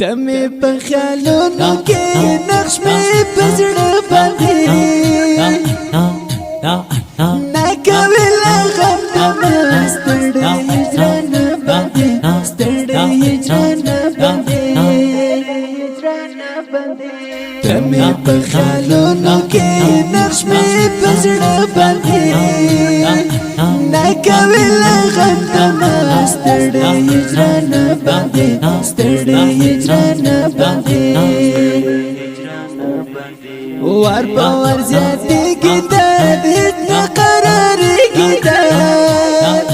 تمي بخيالونو كي نقش مي بزړه باندې ناکوي لا غم دم ستړي هجران باندې ستړي هجران باندې تمي بخيالونو كي نقش مي بزړه باندې ناکوي لا غم دم ستړي هجران باندې ستړي هجران باندې ور باور زیاتې کتاب هیڅ قرار کتاب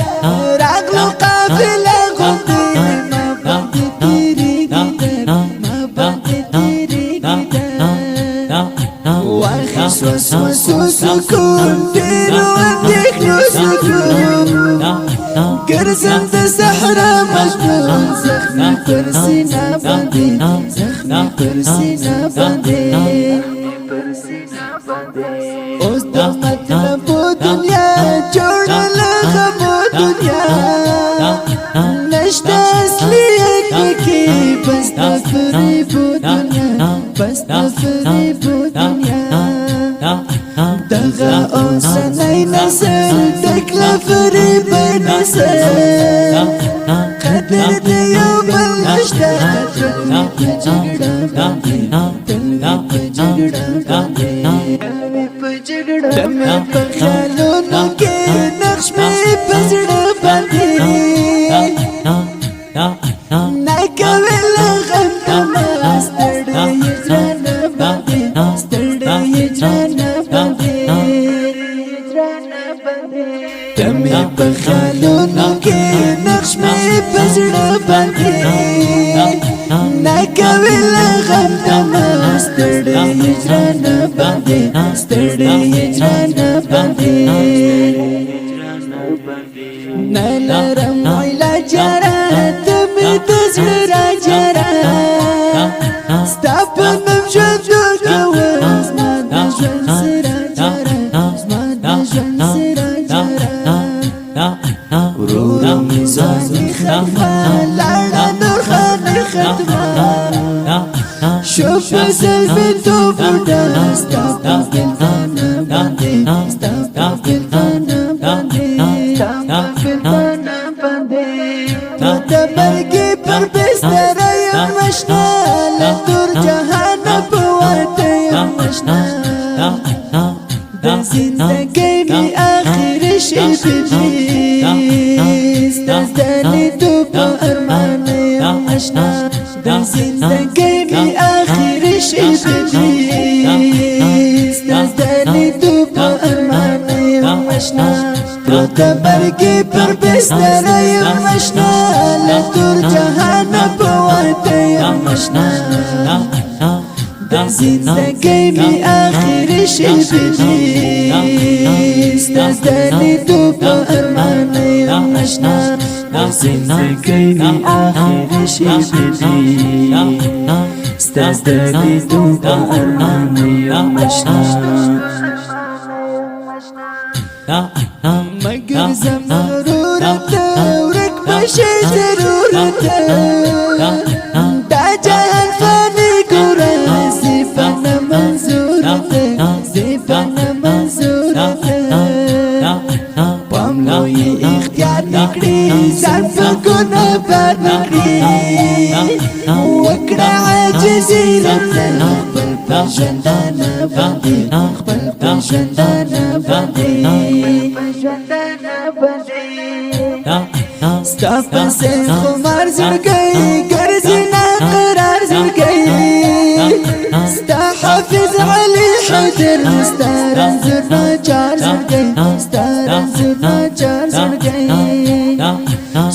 راغلو قافله غوندې ما باندې تیرې کتاب ما باندې تیرې کتاب واخیس وسوسو سکون تیرو اندېښنو سکون ګرځم د صحرا مجنون زخمي پر سینه باندې زخمي پر سینه باندې اوس د مطلب دنیا جوړل غمو دنیا نشته اصلي حقیقي بس د فریبو دنیا بس د فریبو دنیا دغه اوسنی نسل تکله فریب نسل قدر د یو بل نشته تل په جګړه باندې تل په جګړه باندې تمي په خیالونو کې نقش مې په زړه باندې ناکوي لا غم دم ستړي هجران باندې ستړي هجران باندې تمي په خیالونو کې نقش مې په زړه باندې ناکوي لا غم دم ستړي هجران باندې ستړي هجران باندې نلرم علاج رات مې د زړه راجره ستا په نوم ژوند کوم زما د ژوند سره جره زما د ژوند سره جره ورور مې ځاني ختمه لاړه نور خاني ختمه شوف زلفي توبودا ستا په ګلخانه باندې ستا په ګلخانه باندې ستا په ګلخانه باندې د برګي پر بستر یم مشنا له تور جهان په ورته یم مشنا د زندګۍ مې آخر شي بدي ستا د لیدو په ارمان یم مشنا د زندګۍ مې آخر شي بدي ستا د لیدو په ارمان یم مشنا د برګي پر بستر یم مشنا له تور جهان په ورته یم مشنا د زندګۍ مې آخر شي بدي ستا د لیدو په ارمان یم مشنا د زندګۍ مې آخر شي بدي ستا د لیدو په ارمان یم مشنا مگر ضرورت ورک بشي ضرورت دا جهان فاني ګوره زفانه منظورت زفانه منظورت پاملوی اختیار نکړي ځان په ګناه بار نکړي وکړه عاجزي راتله خپل په ژوندانه باندې خپل په ژوندانه باندې ستا پسې خمار زړګی ګرځي ناقرار زړګی ستا حافظ علي حیدر ستا رنځور ناچار زړګی ستا رنځور ناچار زړګی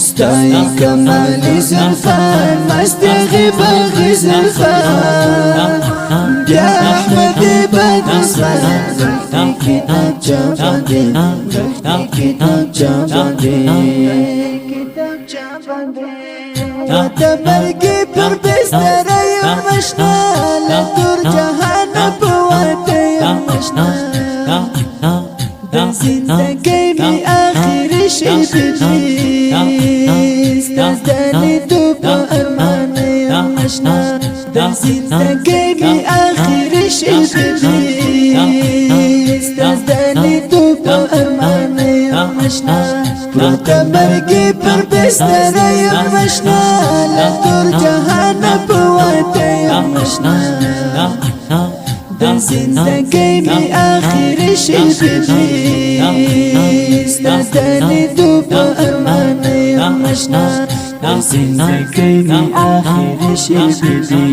ستای کمالي زلفان مست غباغي زلفان بیا احمد بدسمان غلطی کتاب چا باندې غلطی کتاب چا باندې د برګي پر بستر یم مشنا له تور جهان په ورته یم مشنا د زندګۍ مې آخر شي بدي ستا د لیدو په ارمان یم مشنا د زندګۍ می اخر شپې ستا د لیدو په ارمان یم اشنا پروت مرګ پر بستر یم اشنا له تور جهان په واټه یم اشنا د زندګۍ می اخر شپې ستا د لیدو په ارمان یم اشنا د زندګۍ می اخر شپې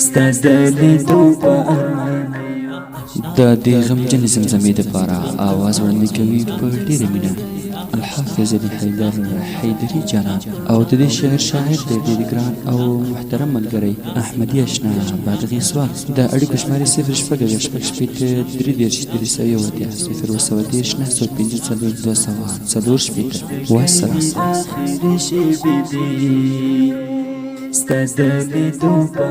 ستا د لیدو په ارمان د دې غمجن زمزمې دپاره آواز وړاندې کوي په ډېره مینه الحافظ علي حیدر حیدري جانان او د دې شعر شاعر د ډېر ګران او محترم ملګری احمدي اشنا بادغي سوال د اړیکو شمارې 0 والسلام ستا د لیدو په